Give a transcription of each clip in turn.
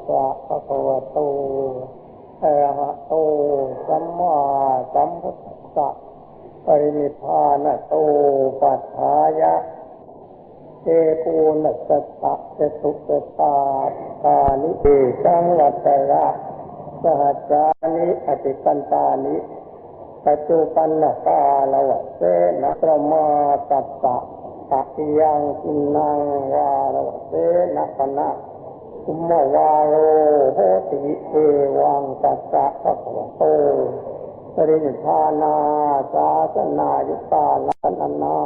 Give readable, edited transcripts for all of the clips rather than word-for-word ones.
สะภะคะวะโตอะระหะโตสัมมาสัมพุทธัสสะปรินิพพานโตปัฏฐายะเอกูนัสสะเจตุเตตาตานิเอสังวัตระสหัจจานิอติกันตานิปัจจุปันนกาลวะเสนะประมาตัสสะปะยังกินังวาลวะเสนะปนะอุมวาโรโหติเอวังตัสสะภะคะวะโตปรินิพพานาสาสนายุตตาลันนา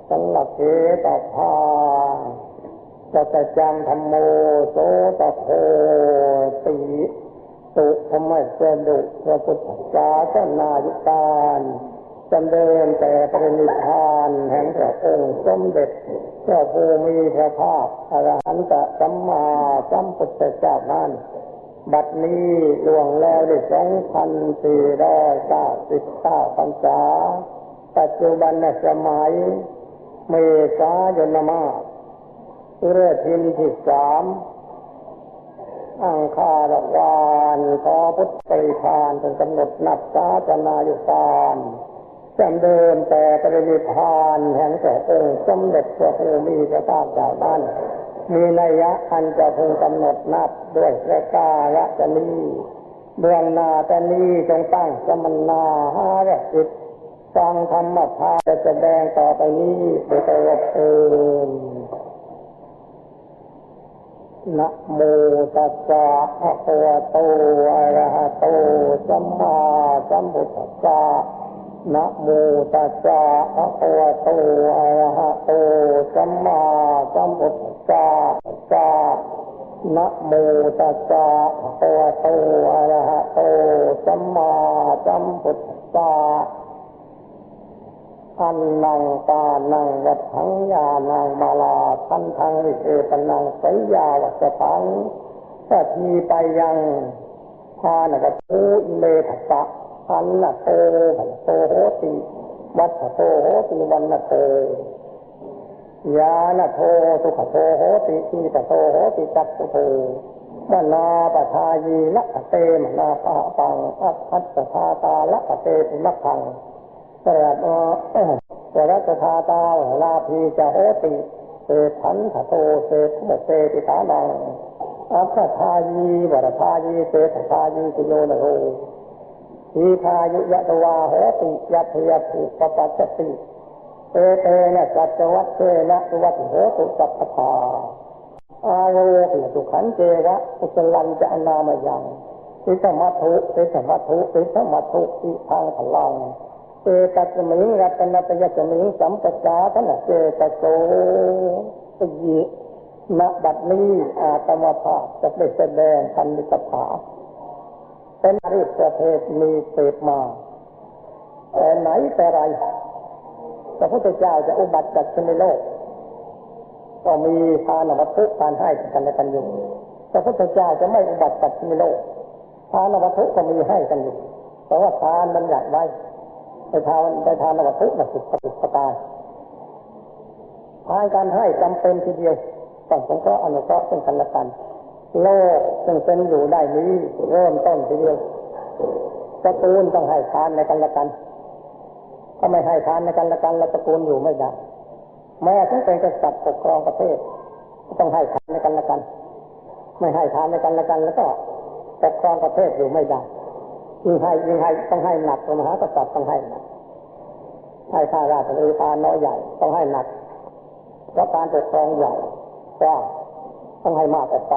สัลลัพเพตพาสัจจังธัมโมโสตโพติสุธรรมะเสดุพระพุทธศาสนายุตานจำเดินแต่ปรินิพพานแห่งพระองค์สมเด็จพระภูมิพระภาคอรหันตสัมมาสัมพุทธเจ้านั้นบัดนี้ล่วงแล้วได้ 2,499 พรรษาปัจจุบันสมัยเมษายนมาสฤดูที่3อังคารวันพอพุทธปริพานเป็นกำหนดนับศาสนายุตานจำเดินแต่ปรินิพพานแห่งพระองค์สมเด็จพระภูมิพระภาคเจ้านั้นมีนัยยะอันจะพึงกำหนดนับด้วยประการฉนี้เบื้องหน้าแต่นี้จงตั้งสมณาหาจิตฟังธรรมทานจะแสดงต่อไปนี้โดยตลอดนะโมตัสสะภะคะวะโตอะระหะโตสัมมาสัมพุทธัสสะนะโมตัสสะภะคะวะโตอะระหะโตสัมมาสัมพุทธัสสะนะโมตัสสะภะคะวะโตอะระหะโตสัมมาสัมพุทธัสสะอันนังตานังวัฏังญาณังมาลาทันทังวิเศษนังสัญญาวัฏถังสัทธีไปยังทานกัตถุเลทัสสะอันนะโตภัสโตโหติวัฏโตโหติวันนะโตญาณโตสุขโตโหติทีตโตโหติจักขุโตมนาปทายีละเตมนาปะปังอัตถทาตาละเตปุมัคคังสรัตถาตาลาภีจะโหติเศถันทโตเศเศติตานังอัคทายีวรทายีเศทายีติโยนโรทีทายุยะตวาโหติยัตยติปปัสสติเตนะสัจวัตเตนะวัตโหตุสัพพะอาโรหิสุขันเจวะอุสลันจะอนามยังติสมัทุติสมัทุติสมัทุติทางพลังเจตัสมิงรัตนตยสมิงสัมปชาทนะเจตโสปยิณบัดนี้อาตมภาพจะได้แสดงพันธิกถาเป็นอริยประเภทมีเสพมาแต่ไหนแต่ไรพระพุทธเจ้าจะอุบัติจักขึ้นในโลกก็มีทานวัตถุการให้กันและกันอยู่พระพุทธเจ้าจะไม่อุบัติจักขึ้นในโลกทานวัตถุก็มีให้กันอยู่แต่ว่าทานมันอยากไว้ไปทานวัตถุมาสุดประการทานการให้จำเป็นทีเดียวต้องสงเคราะห์อนุเคราะห์ซึ่งกันและกันโลกซึ่งเป็นอยู่ได้นี้เริ่มต้นทีเดียวตระกูลต้องให้ทานในกันและกันถ้าไม่ให้ทานในกันและกันแล้วตระกูลอยู่ไม่ได้แม้ถึงเป็นกษัตริย์ปกครองประเทศก็ต้องให้ทานในกันและกันไม่ให้ทานในกันและกันแล้วก็ปกครองประเทศอยู่ไม่ได้ยิ่งให้ต้องให้หนักมหากษัตริย์ต้องให้หนักให้ข้าราชบริพารน้อยใหญ่ต้องให้หนักเพราะการปกครองใหญ่ก็ต้องให้มากออกไป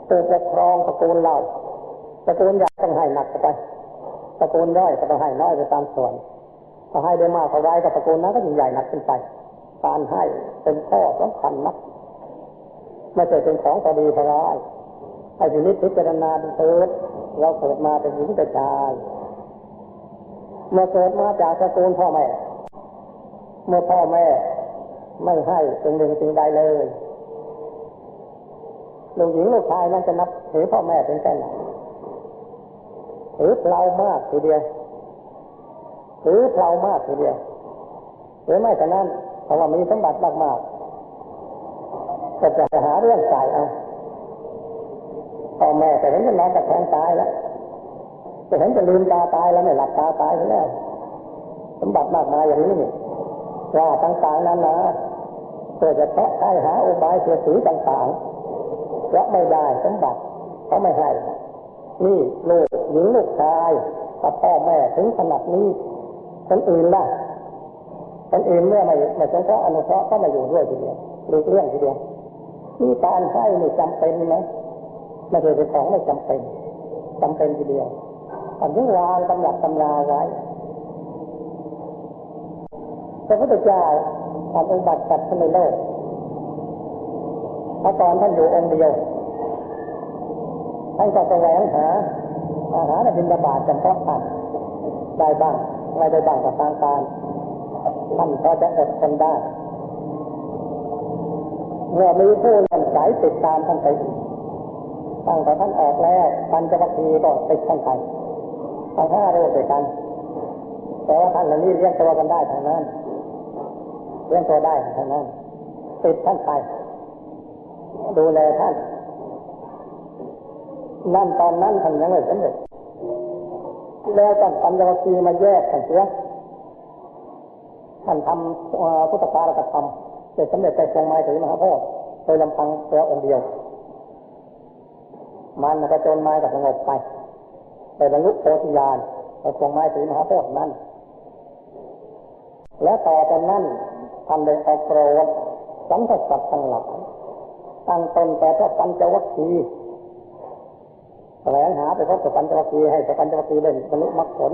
ผู้ปกครองตระกูลเราตระกูลใหญ่ต้องให้หนักออกไปตระกูลย่อยก็ต้องให้น้อยไปตามส่วนถ้าให้ได้มากเท่าไรก็ตระกูลนั้นก็ยิ่งใหญ่หนักขึ้นไปการให้เป็นข้อสำคัญนักไม่ใช่เป็นของพอดีพอร้ายให้พิจารณาดูเถิดเราเกิดมาเป็นหญิงเป็นชายเมื่อเกิดมาจากตระกูลพ่อแม่เมื่อพ่อแม่ไม่ให้สิ่งหนึ่งสิ่งใดเลยลูกหญิงลูกชายนั้นจะนับถือพ่อแม่เป็นแค่ไหนถือเรามากทีเดียวถือเรามากทีเดียวหรือไม่ฉะนั้นเพราะว่ามีสมบัติมากๆก็จะหาเรื่องจ่ายเอา พ่อแม่แต่เห็นจะนอนตะแคงตายแล้วจะเห็นจะลืมตาตายแล้วไม่หลับตาตายแล้วสมบัติมากมายอย่างนี้ว่าต่างๆนั้นนะเพื่อจะแทะให้หาอุบายเสียสีต่างๆและไม่ได้สมบัติเขาไม่ให้นี่ลูกหญิงลูกชายกับพ่อแม่ถึงขนาดนี้คนอื่นล่ะคนอื่นเมื่อไม่สงเคราะห์อนุเคราะห์ก็มาอยู่ด้วยทีเดียวหรือเรื่องทีเดียวนี่การให้นี่จำเป็นไหมไม่ใช่เป็นของไม่จำเป็นจำเป็นทีเดียวอันนี้วางตำหนักตำราไว้พระพุทธเจ้าท่านอุบัติจัดในโลกพระตอนท่านอยู่องค์เดียวท่านก็แสวงหาอาหารบิณฑบาตจำเพาะท่านได้บ้างไม่ได้บ้างกับทางการท่านก็จะอดทนได้เมื่อมีผู้เลื่อมใสติดตามท่านไปตั้งแต่ท่านออกแล้วปัญจวัคคีย์ก็ติดท่านไปทั้ง5 รูปด้วยกันแต่ว่าท่านเหล่านี้เลี้ยงตัวกันได้ทั้งนั้นเลี้ยงตัวได้ทั้งนั้นติดท่านไปดูแลท่านนั่นตอนนั้นท่านยังไม่สำเร็จแล้วท่านปัญจวัคคีย์มาแยกกันเสียท่านทำพุทธการกธรรมจะสำเร็จแต่ทรงไม้ถือมหาโพธิ์โดยลำพังตัวองค์เดียวมันก็จนไม้ก็สงบไปแต่บรรลุโพธิญาณแต่ทรงไม้ถือมหาโพธิ์นั้นและต่อจากนั้นท่านได้ออกโปรดสัมภสัตทั้งหลายตั้งตนแต่พระปัญจวัคคีย์แสวงหาไปพบกับปัญจวัคคีย์ให้ปัญจวัคคีย์ได้บรรลุมรรคผล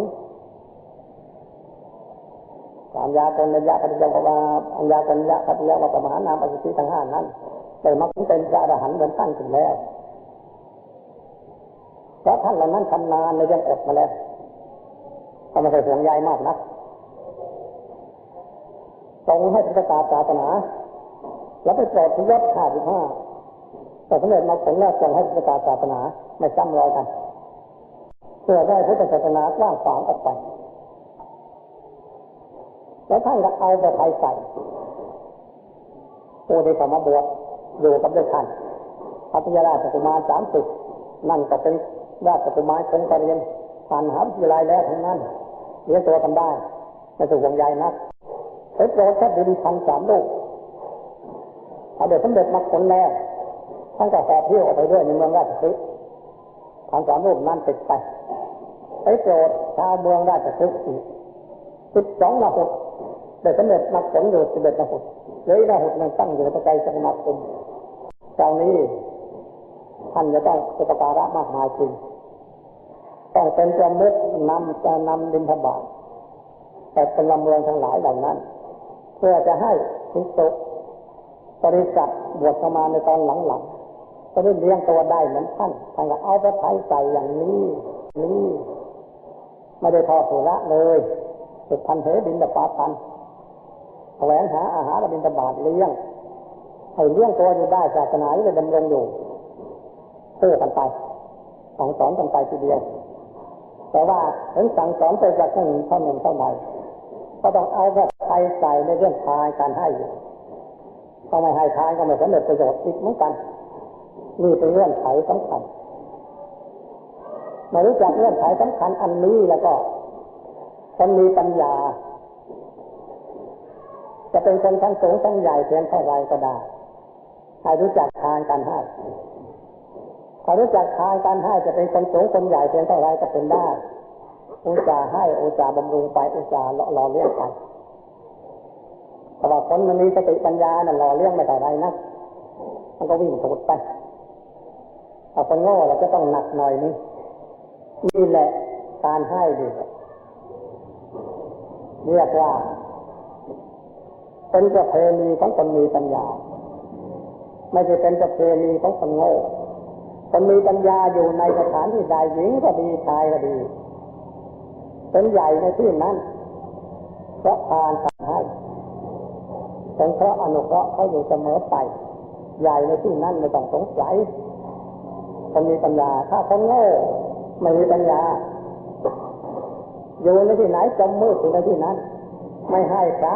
อัญญาตนญาปฏิจจวาอัญญาตนญาปฏิยวัตมหานามปัจจิทั้ง5นั้นได้มรรคเป็นพระอรหันต์เหมือนท่านถึงแล้วเพราะท่านเหล่านั้นชำนาญในเรื่องอดมาแล้วก็ไม่เคยห่วงใยมากนักทรงให้ประกาศศาสนาแล้วไปโปรดพยศ55แต่สำเร็จมาผลแล้วทรงให้ประกาศศาสนาไม่ซ้ำรอยกันเพื่อได้พุทธศาสนากว้างขวางออกไปแล้วท่านก็เอาไปไทยใส่ผู้ที่เข้ามาบวชอยู่กับด้วยท่านพระพิยราชกุมาร30นั่นก็เป็นราชกุมารคงจะเรียนผ่านมหาวิทยาลัยแล้วทั้งนั้นเรียนตัวกันได้ไม่ถูกห่วงใยนักไปโปรดแค่ดิน1,300 ลูกเอาเดี๋ยวสำเร็จมรรคผลแล้วท่านก็แอบเที่ยวออกไปด้วยในเมืองราชคฤห์1,300 ลูกนั่นติดไปโปรดชาวเมืองราชคฤห์อีก12 ละหดได้สำเร็จมรรคผลอยู่11 ละหดเลยละหดนั้นตั้งอยู่ในใจสมาคมคราวนี้ท่านจะต้องอุปการะมากมายจริงต้องเป็นประมุขนำบิณฑบาตแต่เป็นเมืองทั้งหลายเหล่านั้นเพื่อจะให้ภิกษุบริษัทบวชเข้ามาในตอนหลังๆก็ได้เลี้ยงตัวได้เหมือนท่านก็เอาพระทัยใส่อย่างนี้ไม่ได้ทอดทุระเลยสุพันเถบิณฑบาตันแสวงหาอาหารบิณฑบาตเลี้ยงให้เลี้ยงตัวอยู่ได้ศาสนาจะดำรงอยู่คู่กันไปสั่งสอนกันไปทีเดียวแต่ว่าถึงสั่งสอนไปจากหนึ่งเท่าใดก็ต้องเอาแบบไทยใส่ในเรื่องทานการให้อยู่ต้องไม่ให้ทานก็ไม่สำเร็จประโยชน์อีกเหมือนกันนี่เป็นเรื่องไขสำคัญมารู้จักเรื่องไขสำคัญอันนี้แล้วก็คนมีปัญญาจะเป็นคนชั้นสูงชั้นใหญ่เพียงเท่าไรก็ได้ให้รู้จักทานการให้ถ้ารู้จักทานการให้จะเป็นคนสูงคนใหญ่เพียงเท่าไรก็เป็นได้อุตส่าห์ให้อุตส่าห์บำรุงไปอุตส่าห์หล่อเลี้ยงไปแต่ว่าคนมันมีสติปัญญานั่นหล่อเลี้ยงไม่เท่าไรนะมันก็วิ่งสุดไปเอาคนโง่เราจะต้องหนักหน่อยนึงนี่แหละการให้ดีเรียกว่าเป็นประเพณีของคนมีปัญญาไม่ใช่เป็นประเพณีของคนโง่คนมีปัญญาอยู่ในสถานที่ใดหญิงก็ดีชายก็ดีเป็นใหญ่ในที่นั้นเพราะทานการให้เป็นเพราะอนุเคราะห์เขาอยู่เสมอไปใหญ่ในที่นั้นไม่ต้องสงสัยคนมีปัญญาถ้าคนโง่ไม่มีปัญญาอยู่ในที่ไหนจมมืดอยู่ในที่นั้นไม่ให้ใคร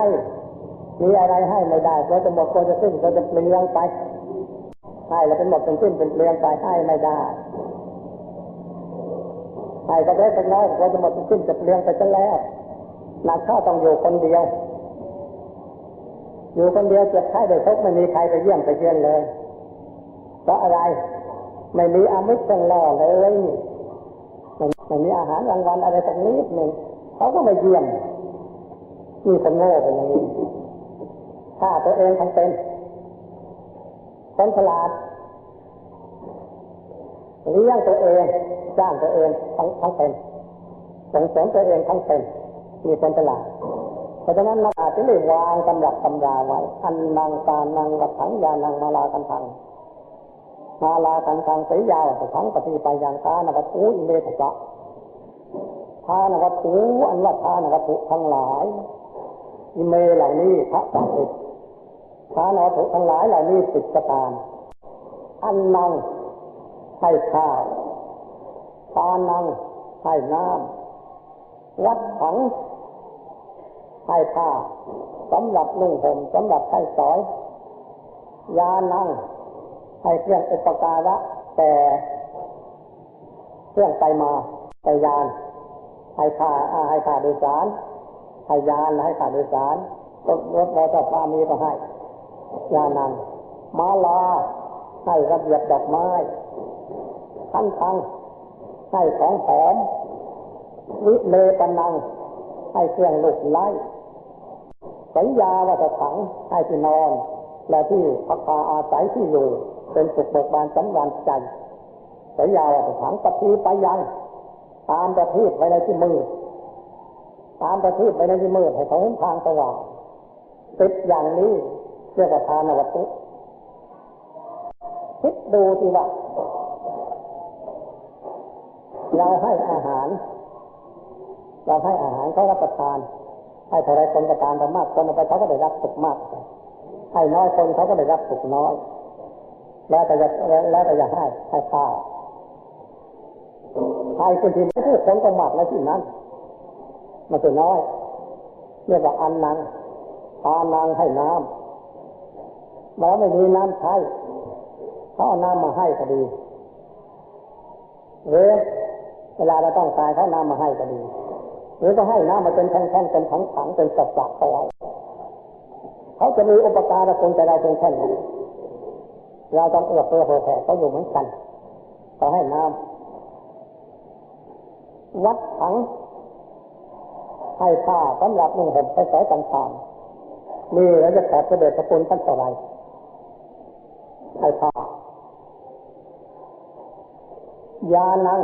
มีอะไรให้ไม่ได้ก็จะหมดก็จะสิ้นก็จะเปลี่ยนไปให้แล้วเป็นหมดเป็นสิ้นเป็นเปลี่ยนไปให้ไม่ได้ ให้ก็ได้เป็นน้อยเราจะหมดขึ้นจะเลี้ยงไปซะแล้วหนักข้าต้องอยู่คนเดียวอยู่คนเดียวเจ็บไข้ได้ทุกข์ไม่มีใครไปเยี่ยมไปเยือนเลยเพราะอะไรไม่มีอามิตรเป็นล่อเลยไม่มีอาหารรางวัลอะไรสักนิดหนึ่งเขาก็ไม่เยี่ยมมีคนโง่เป็นอย่างนี้ฆ่าตัวเองทั้งเป็นคนฉลาดเลี้ยงตัวเองจ้างตัวเองทั้งเป็นส่งเสริมตัวเองทั้งเป็นมีคนฉลาดเพราะฉะนั้นนักอาจจะได้วางตำรับตำราไว้อันนังการนังวัฏถังยานังมาลากันทังมาลากันทังสียาวทั้งปฏิไปอย่างทานวัตถุอิเมตตะทานวัตถุอันว่าทานวัตถุทั้งหลายอิเมเหล่านี้พระสังฆทานวัตถุทั้งหลายเหล่านี้สิบประการอันนังให้ข้าวทานังให้น้ำวัดถังให้ผ้าสำหรับนุ่งห่มสำหรับใช้สอยยานังให้เครื่องอุปการะแต่เครื่องไปมาไปยานให้ค่าโดยสารให้ยานให้ค่าโดยสารรถมอเตอร์ไซค์มีก็ให้ยานังมาลาให้ระเบียบดอกไม้ขั้นทังให้ของหอมวิเลปนังให้เครื่องลูกไล้สัญญาวัฏถังให้ที่นอนและที่พักอาศัยที่อยู่เป็นสุขเบิกบานสำราญใจสัญญาวัฏถังปฏิไปยังตามประทีปไว้ในที่มือตามประทีปไว้ในที่มือให้เขาเห็นทางสว่างติดอย่างนี้เรียกว่าทานวัตถุคิดดูสิว่าเราให้อาหารเขารับประทานให้เท่าไรคนประทานไปมากคนไปเขาก็ได้รับสุขมากให้น้อยคนเขาก็ได้รับสุขน้อยแล้วแต่จะให้ข้าวให้คนที่ไม่พูดคนก็มากแล้วที่นั้นมันจะน้อยเรียกว่าอันนังทานังให้น้ำแล้วไม่มีน้ำใช้เขาเอาน้ำมาให้ก็ดีเวลาเราต้องการเขาน้ำมาให้ก็ดีหรือก็ให้น้ำมาเป็นแท่งๆเป็นถังๆเป็นสักๆเอาไว้เขาจะมีอุปการะคุณแต่เราเป็นแค่นี้เราต้องเอื้อเฟื้อเผื่อแผ่เขาอยู่เหมือนกันเขาให้น้ำวัดถังให้ผ้าสำหรับนุ่งห่มใช้สอยต่างๆนี่เราจะขอพระเดชพระคุณท่านเท่าไรให้ผ้ายานัง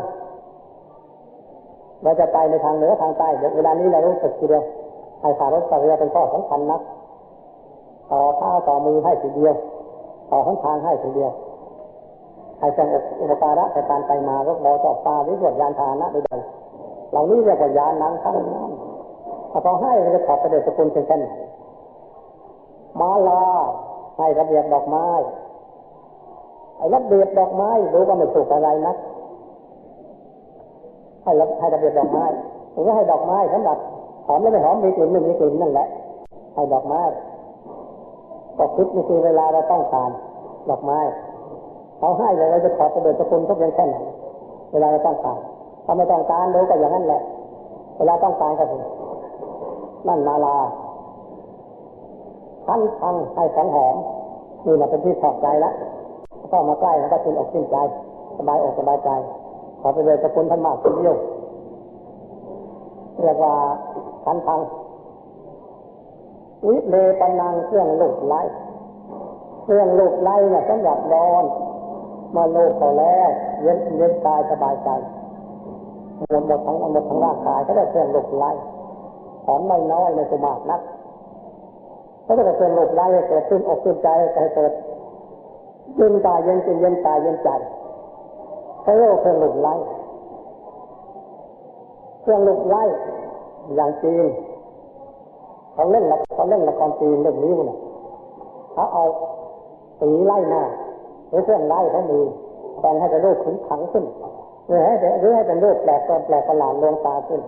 เราจะไปในทางเหนือทางใต้เวลานี้เรารู้สึกทีเดียวให้ขารถเรือเป็นข้อสำคัญนักต่อข้าต่อมือให้ทีเดียวต่อข้างทางให้ทีเดียวให้จังอุปการะในการไปมารถรอจอดตาหรือรถยานพาหนะใดๆเหล่านี้เรียกว่ายานังทั้งนั้นถ้าเขาให้เราจะขอบพระเดชพระคุณเป็นแค่ไหนมาลาให้ระเบียบดอกไม้ไอ้ระเบียบดอกไม้รู้ว่าไม่ถูกอะไรนักให้ระเบียบดอกไม้หรือว่าให้ดอกไม้สำหรับหอมแล้วไม่หอมมีกลิ่นไม่มีกลิ่นนั่นแหละให้ดอกไม้ก็คิดนี่คือเวลาเราต้องการดอกไม้เขาให้เราจะขอพระเดชพระคุณเขาเป็นแค่ไหนเวลาเราต้องการถ้าไม่ต้องการรู้ก็อย่างนั้นแหละเวลาต้องการก็คือนั่นมาลาทังให้ของหอมนี่มันเป็นที่ชอบใจแล้วก็มาใกล้มันก็ชื่นอกชื่นใจสบายอกสบายใจขอพระเดชพระคุณท่านมากทีเดียวเรียกว่าทังวิเลปนังเครื่องลูกไล้เนี่ยสำหรับนอนมาลูกเขาแล้วเย็นกายสบายใจหมดทั้งร่างกายก็ได้เครื่องลูกไล้หอมน้อยในสมาธินักก็ได้เครื่องลูกไล้ให้เกิดขึ้นอกขึ้นใจให้เกิดเย็นกายเย็นใจเย็นใจเขาเรียกเครื่องลูกไล้อย่างจีนเขาเล่นละครจีนเรื่องนี้เนี่ยเขาเอาสีไล่หน้าหรือเครื่องไล่เขามีแต่งให้เป็นรูปขึงขังขึ้นหรือให้เป็นรูปแปลกประหลาดลวงตาขึ้น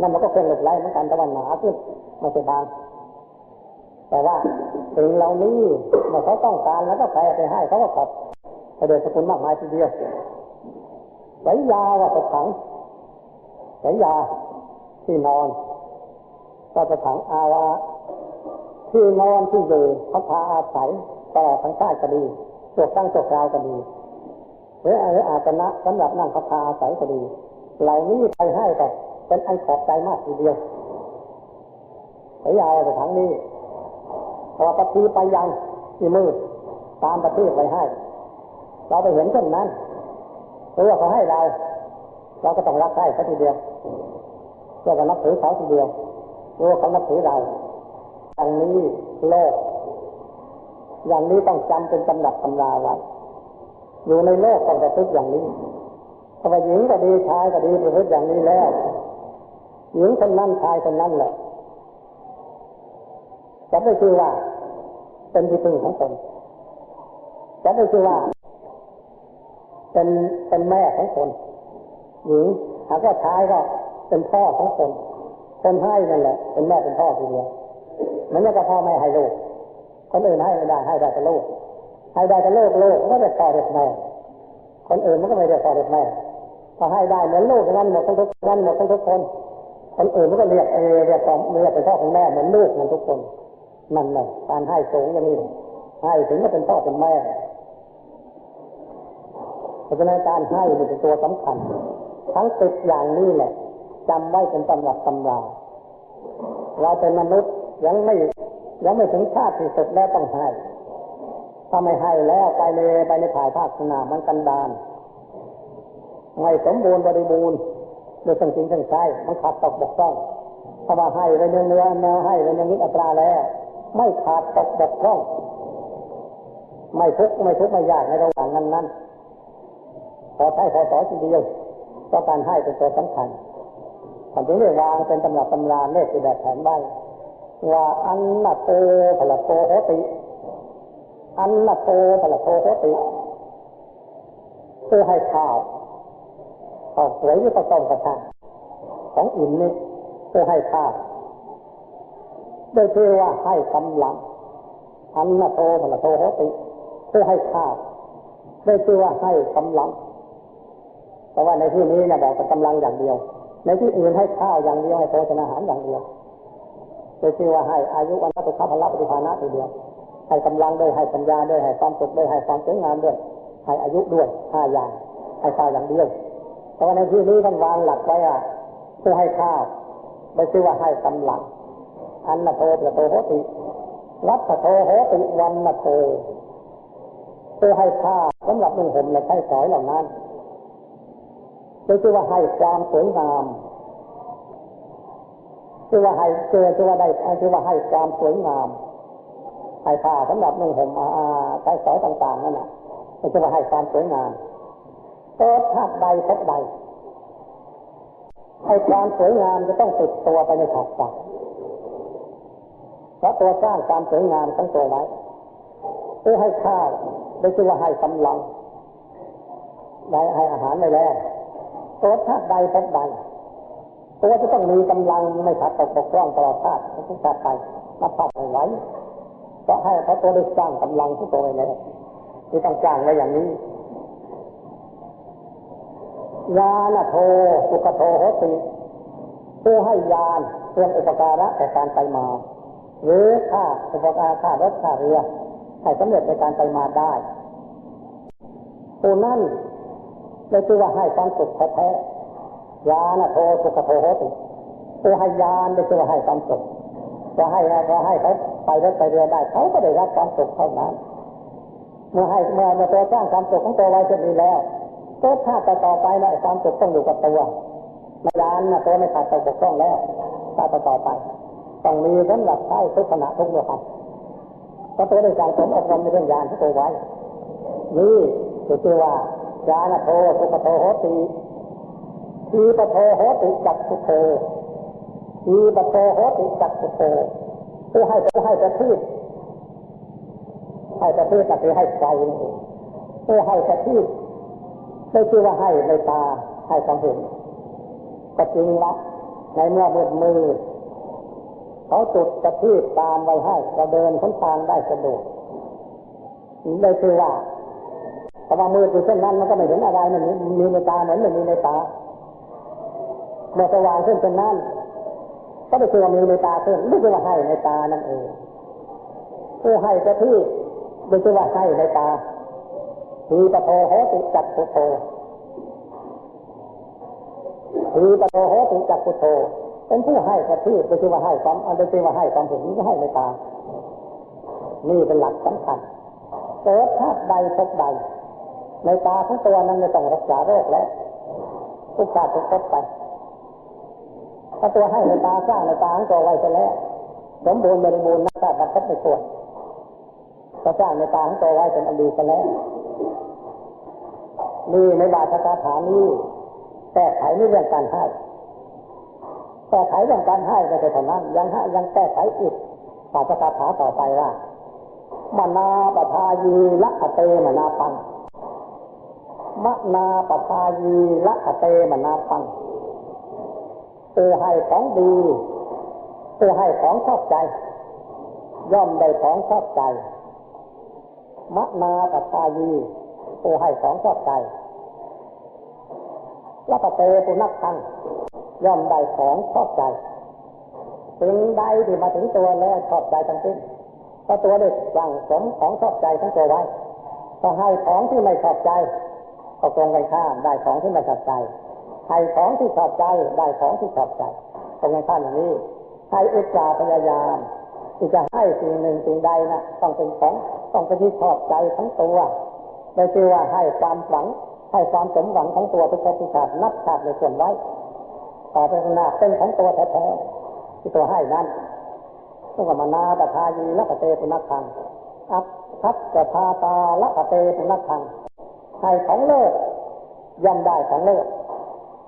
นั่นมันก็เป็นลูกไล่เหมือนกันแต่ว่าหนาขึ้นไม่ใช่บางแต่ว่าสิ่งเหล่านี้เมื่อเขาต้องการแล้วก็ใครไปให้เขาก็ขอบพระเดชพระคุณมากมายทีเดียวสัญญาวัฏถัง สายยาที่นอนก็จะถังอาวาที่นอนที่อยู่เขาพาอาศัยตลอดทั้งใต้ก็ดีตัวตั้งตัวกลางก็ดีหรืออาสนะสำหรับนั่งเขาพาอาศัยก็ดีเหล่านี้ไปให้ก็เป็นอันขอบใจมากทีเดียวสายยาจะถังนี้พอปฏิไปยังที่มืดตามประเทศไปให้เราไปเห็นเช่นนั้นหรือว่าเขาให้เราก็ต้องรักได้สักทีเดียวเพื่อจะนับถือเขาทีเดียวหรือว่าเขานับถือเราอย่างนี้โลกอย่างนี้ต้องจำเป็นตำหนักตำราไว้อยู่ในโลกต้องประพฤติอย่างนี้ถ้าว่าหญิงก็ดีชายก็ดีประพฤติอย่างนี้แล้วหญิงคนนั้นชายคนนั้นแหละจะได้ชื่อว่าเป็นที่พึ่งของตนจะได้ชื่อว่าเป็นแม่ของตนหญิงหากว่าชายก็เป็นพ่อของตนคนให้นั่นแหละเป็นแม่เป็นพ่อทีเดียวมันไม่ก็พ่อแม่ให้ลูกคนอื่นให้ไม่ได้ให้ได้แต่ลูกให้ได้แต่ลูกไม่ได้พ่อเด็กแม่คนอื่นมันก็ไม่ได้พ่อเด็กแม่พอให้ได้เหมือนลูกนั้นหมดทุกคนหมดทุกคนคนอื่นมันก็เรียกเป็นพ่อของแม่เหมือนลูกมันทุกคนนั่นแหละการให้สูงอย่างนี้ให้ถึงก็เป็นพ่อเป็นแม่เพราะฉะนั้นการให้เป็นตัวสำคัญทั้งติดอย่างนี้แหละจำไว้เป็นตำรับตำราเราเป็นมนุษย์ยังไม่ถึงชาติที่สุดแล้วต้องให้ถ้าไม่ให้แล้วไปในภายภาคหน้ามันกันดานไม่สมบูรณ์บริบูรณ์โดยทั้งจริงทั้งใจมันขาดตกบกพร่องถ้าว่าให้ไว้เนื้อให้ไว้อย่างนี้อัตราแล้วไม่ขาดตกบกพร่องไม่ทุกข์ไม่ยากในระหว่างนั้นพอใช้พอสอนทีเดียวก็การให้เป็นตัวสำคัญผมจึงได้วางเป็นตำรับตำราเลขที่แบบแผนใบว่าอันนโตพละโตโหติอันนโตพละโตโหติคือให้ข้าวสวยที่ประสงค์กระทำของอิ่มนี่คือให้ข้าวโดยที่ว่าให้กำลังอันนโตพละโตโหติคือให้ข้าวโดยที่ว่าให้กำลังแต่ว่าในที่นี้เนี่ยบอกแต่กำลังอย่างเดียวในที่อื่นให้ข้าวอย่างเดียวให้โภชนาหารอย่างเดียวโดยที่ว่าให้อายุวันตุขะพละปฏิภาณะทีเดียวให้กำลังด้วยให้ปัญญาด้วยให้ความสุขด้วยให้ความสวยงามด้วยให้อายุด้วย5อย่างให้ข้าวอย่างเดียวแต่ว่าในที่นี้ท่านวางหลักไว้เพื่อให้ข้าวโดยที่ว่าให้กำลังอันนโตประโตโหติวัฏโตโหติวันนโตเพื่อให้ข้าวสำหรับนุ่งห่มและใช้สอยเหล่านั้นโดยที่ว่าให้ความสวยงามที่ว่าให้ที่ว่าให้ความสวยงามให้ผ้าสำหรับนุ่งห่มใช้สอยต่างๆนั่นแหละที่ว่าให้ความสวยงามเกิดชาติใดพบใดให้ความสวยงามจะต้องติดตัวไปในชาติต่างเพราะตัวสร้างความสวยงามของตัวไว้เพื่อให้ข้าวโดยที่ว่าให้กำลังได้ให้อาหารไม่แลตัวชาติใดพบใดตัวจะต้องมีกำลังไม่ขาดตกบกพร่องตลอดชาติทุกชาติไปนับชาติไม่ไหวก็ให้พระตัวได้สร้างกำลังที่ตัวไว้แล้วที่ต้องจ้างไว้อย่างนี้ญาณโทสุขโทโหติเพื่อให้ญาณเรื่องอุปการะแต่การไปมาหรือค่าอุปการะค่ารถค่าเรือให้สำเร็จในการไปมาได้ผู้นั้นได้ชื่อว่าให้ความสุขแท้ๆญาณโทสุขโทโหติเพื่อให้ญาณได้ชื่อว่าให้ความสุขจะให้เขาไปรถไปเรือได้เขาก็ได้รับความสุขเท่านั้นเมื่อตัวสร้างความสุขของตัวไว้เช่นนี้แล้วก็ถ้าต่อไปนะความสุขต้องอยู่กับตัวไม่ยานนะตัวไม่ขาดตกบกพร่องแล้วถ้าต่อไปต้องมีสำหรับใช้ทุกขณะทุกเมื่อครับก็ตัวได้สั่งสมอบรมในเรื่องญาณที่ตัวไว้นี่คือว่าญาณโทสุขโทโหติทีปโทโหติจักขุโททีปโทโหติจักขุโทเพื่อให้ประทีปก็คือให้ไฟนี่เพื่อให้ประทีปได้ชื่อว่าให้ในตาให้ความเห็นก็จริงละในเมื่อมือเขาจุดประทีปตามไว้ให้เราเดินพ้นทางได้สะดวกได้ชื่อว่าแต่ว่ามืออยู่เช่นนั้นมันก็ไม่เห็นอะไรมันมีในตาเหมือนไม่มีในตา เมื่อสว่างขึ้นเป็นนั้นก็ได้ชื่อว่ามีในตาขึ้นไม่ใช่ว่าให้ในตานั่นเองผู้ให้เจ้าที่ไม่ใช่ว่าให้ในตาทีปโทโหติจักขุโททีปโทโหติจักขุโทเป็นผู้ให้เจ้าที่ไม่ใช่ว่าให้ความไม่ใช่ว่าให้ความเห็นไม่ให้ในตานี่เป็นหลักสำคัญเกิดชาติใดพบใดในตาทั้งตัวนั้นไม่ต้องรักษาโรคแล้วทุกชาติทุกภพไปถ้าตัวให้ในตาสร้างในตาของตัวไว้จะแล้วสมบูรณ์บริบูรณ์นักชาติบัตรไม่ควรก็สร้างในตาของตัวไว้เป็นอันดีกันแล้วนี่ในบาทคาถานี้แก้ไขในเรื่องการให้แก้ไขเรื่องการให้ไม่ใช่เท่านั้นยังแก้ไขอีกบาทคาถาต่อไปว่ามนาปทายีละเตมนาปังมนาปทายีละเตมนาปังผู้ให้ของดีผู้ให้ของชอบใจย่อมได้ของชอบใจมนาปทายีผู้ให้ของชอบใจละเตผู้นักทังย่อมได้ของชอบใจถึงใดที่มาถึงตัวแล้วชอบใจทั้งสิ้นก็ตัวเด็กสั่งสมของชอบใจทั้งตัวไว้ก็ให้ของที่ไม่ชอบใจก็ตรงกันข้ามได้ของที่ไม่ชอบใจให้ของที่ชอบใจได้ของที่ชอบใจตรงกันข้ามอย่างนี้ให้อุตสาห์พยายามที่จะให้สิ่งหนึ่งสิ่งใดนะต้องเป็นของต้องเป็นที่ชอบใจทั้งตัวได้ชื่อว่าให้ความหวังให้ความสมหวังทั้งตัวทุกประการนับขาดในส่วนไว้ต่อไปข้างหน้าเป็นของตัวแท้ๆที่ตัวให้นั้นต้องกับมนาปทายีละเตปุนักขังอัตทัพกทาตาละเตปุนักขังให้ของเลิศย่อมได้ของเลิศ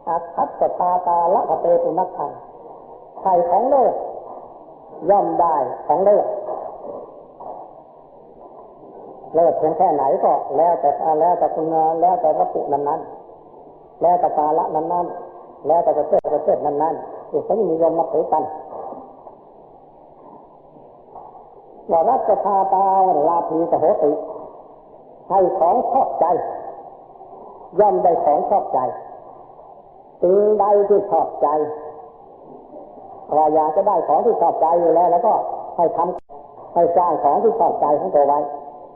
อัตทัพกทาตาละเตปุนักขังให้ของเลิศย่อมได้ของเลิศเลิศเพียงแค่ไหนก็แล้วแต่คุณแล้วแต่วัตถุนั้นแล้วแต่กาละนั้นแล้วแต่ประเทศนั้นที่เขานิยมนับถือกันว่ารัชทาตาลาภีสโหติให้ของชอบใจย่อมได้ของชอบใจสิ่งใดที่ชอบใจว่าอยากจะได้ของที่ชอบใจอยู่แล้วก็ให้ทำให้สร้างของที่ชอบใจของตัวไว้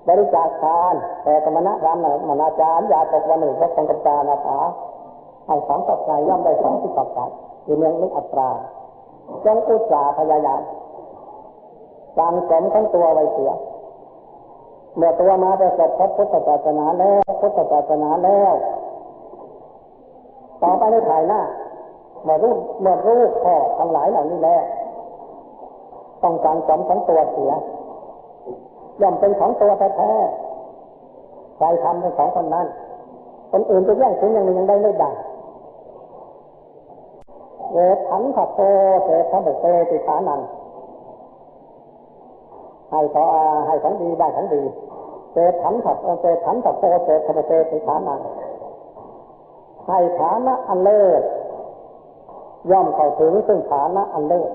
บริจาคทานแต่กรรมนะรามมนาจารย์ยาตกวันหนึ่งพระสังฆจานาถาให้ของชอบใจย่อมได้ของที่ชอบใจอยู่เมืองนิอัตราจงอุตสาห์พยายามสั่งสมทั้งตัวไว้เสียเมื่อตัวมาประสบพบพุทธศาสนาแล้วต่อไปในภายหน้าเมื่อรู้ข้อทั้งหลายเหล่านี้แล้วต้องสั่งสมทั้งตัวเสียย่อมเป็นของตัวแท้ๆใครทำเป็นของคนนั้นคนอื่นจะแย่งสิ่งอย่างนี้ยังได้ไม่ได้เวทันขับโตเสพเบเตติฐานังให้ของดีได้ของดีเศษขันถัดโตเศษขบเศษฐานังให้ฐานะอันเลิศย่อมเข้าถึงซึ่งฐานะอันเลิศ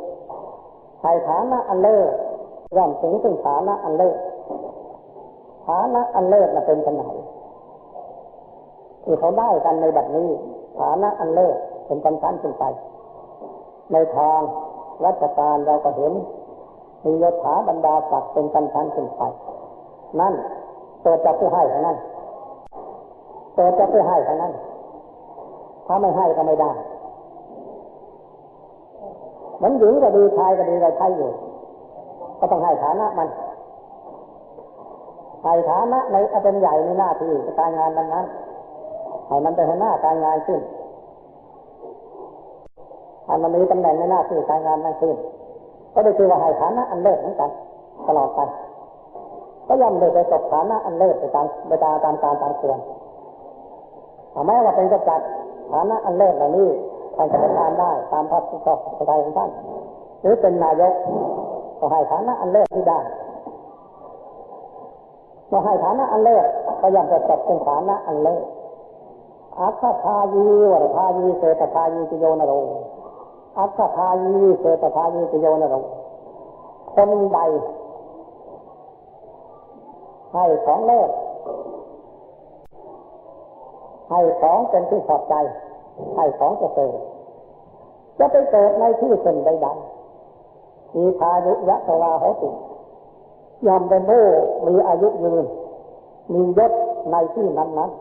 ให้ฐานะอันเลิศย่อมถึงซึ่งฐานะอันเลิศฐานะอันเลิศน่ะเป็นไหนที่เขาได้กันในบัดนี้ฐานะอันเลิศเป็นชั้นขึ้นไปในทางราชการเราก็เห็นมียศถาบรรดาศักดิ์เป็นชั้นขึ้นไปนั่นตัวจะผู้ให้เท่านั้นตัวจะผู้ให้เท่านั้นถ้าไม่ให้ก็ไม่ได้มันหญิงก็ดีชายก็ดีเราใช้อยู่ก็ต้องให้ฐานะมันให้ฐานะในเป็นใหญ่ในหน้าที่การงานนั้นให้มันเป็นหัวหน้าการงานขึ้นให้มันมีตำแหน่งในหน้าที่การงานนั้นขึ้นก็ได้ชื่อว่าให้ฐานะอันเลิศเหมือนกันตลอดไปก็ย่อมได้ไปตกฐานะอันเลิศไปตามการตามควรแม้ว่าเป็นกษัตริย์ฐานะอันเลิศเหล่านี้ท่านจะทำได้ตามพระสุภาพสตรีของท่านหรือเป็นนายกก็ให้ฐานะอันเลิศที่ได้เมื่อให้ฐานะอันเลิศก็ย่อมจะจัดเป็นฐานะอันเลิศอัคคทายีวรทายีเศตทายีติโยนโรอัคคทายีเศตทายีติโยนโรคนใดให้ของเลิศให้ของเป็นที่ชอบใจให้ของจะเสริฐ จะไปเกิดในที่เส้นใดๆมีทายุยะตวาโหติยอมเป็นผู้มีอายุยืนมียศในที่นั้นๆ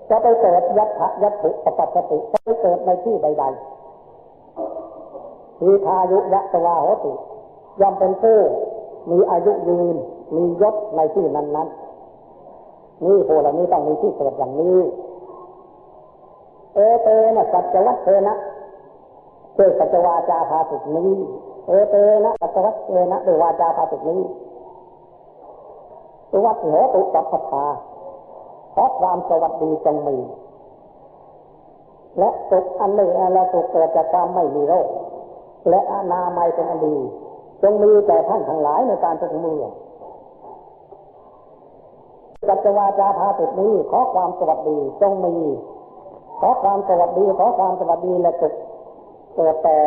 จะไปเกิดยัตถุปปัสติจะไปเกิดในที่ใดๆมีทายุยะตวาโหติยอมเป็นผู้มีอายุยืนมียศในที่นั้นๆนี่พวกเหล่านี้ต้องมีที่เกิดอย่างนี้เอเตนะสัจวัตเตนะโดยสัจวาจาภาสิกนี้เอเตนะสัจวัตเตนะโดยวาจาภาสิกนี้สุวัตโหตุสัพพทาเพราะความสวัสดีจงมีและสุขอันหนึ่งและสุขเกิดจากความไม่มีโรคและอนามัยเป็นอันดีจงมีแก่ท่านทั้งหลายในการทุกเมื่อสัจวาจาภาสิกนี้ขอความสวัสดีจงมีขอความสวัสดีขอความสวัสดีและสุขเกิดแต่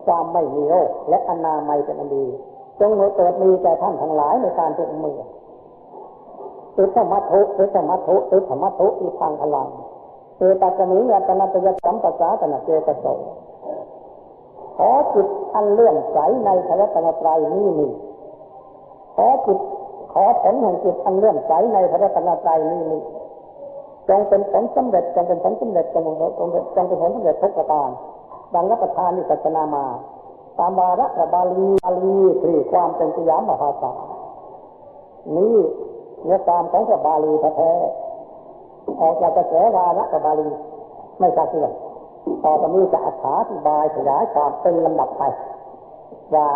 ความไม่มีโรคและอนามัยเป็นอันดีจงเกิดมีแก่ท่านทั้งหลายในการทุกเมื่อติธรรมทุติธรรมทุติธรรมทุอีทางพลังเจตจมิญาตนาตยสัมปสาตนะเจตโสขอจิตอันเลื่อมใสในพระรัตนตรัยนี้มีขอผลแห่งจิตอันเลื่อมใสในพระรัตนตรัยนี้มีจงเป็นผลสำเร็จจงเป็นผลสำเร็จจงเป็นผลสำเร็จทุกประการดังรับประทานนิสัจนามาตามวาระบาลีที่ความเป็นสยามมหาศาลนี้เนื้อความของพระบาลีแท้ๆออกจากกระแสวาระบาลีไม่คลาดเคลื่อนต่อไปนี้จะอธิบายขยายความเป็นลำดับไปว่า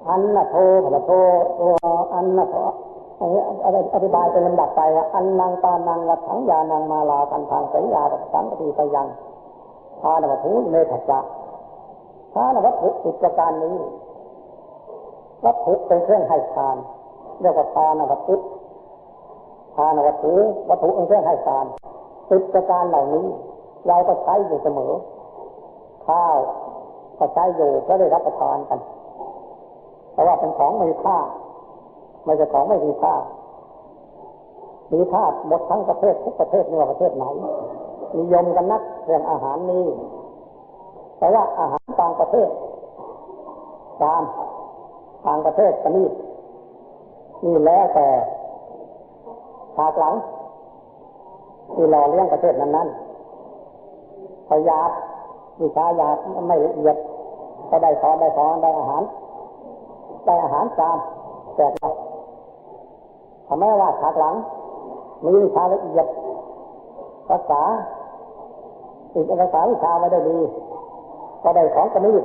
อันนะโทพระโทอันนะโทอธิบายเป็นลำดับไปว่าอันนางปานังรัตถังยานางมาลากันทางสัญญากับสัมปติไปยังทานวัตถุเมธัจจะทานวัตถุสิบประการนี้วัตถุเป็นเครื่องให้ทานเรียกว่าทานวัตถุทานวัตถุเป็นเครื่องให้ทานสิบประการเหล่านี้เราก็ใช้อยู่เสมอข้าวก็ใช้อยู่ก็ได้รับประทานกันแต่ว่าเป็นของมีค่าไม่ใช่ของไม่มีค่ามีค่าหมดทั้งประเทศทุกประเทศไม่ว่าประเทศไหนนิยมกันนักเรื่องอาหารนี้แต่ว่าอาหารต่างประเทศต่างประเทศชนิดนี่แล้วแต่ฉากหลังที่หล่อเลี้ยงประเทศนั้นพยาธิวิชายาไม่ละเอียดก็ได้สอนได้อาหารตามแต่ทำไมว่าฉากหลังมีวิชาละเอียดภาษาวิชาไม่ได้ดีก็ได้ของชนิด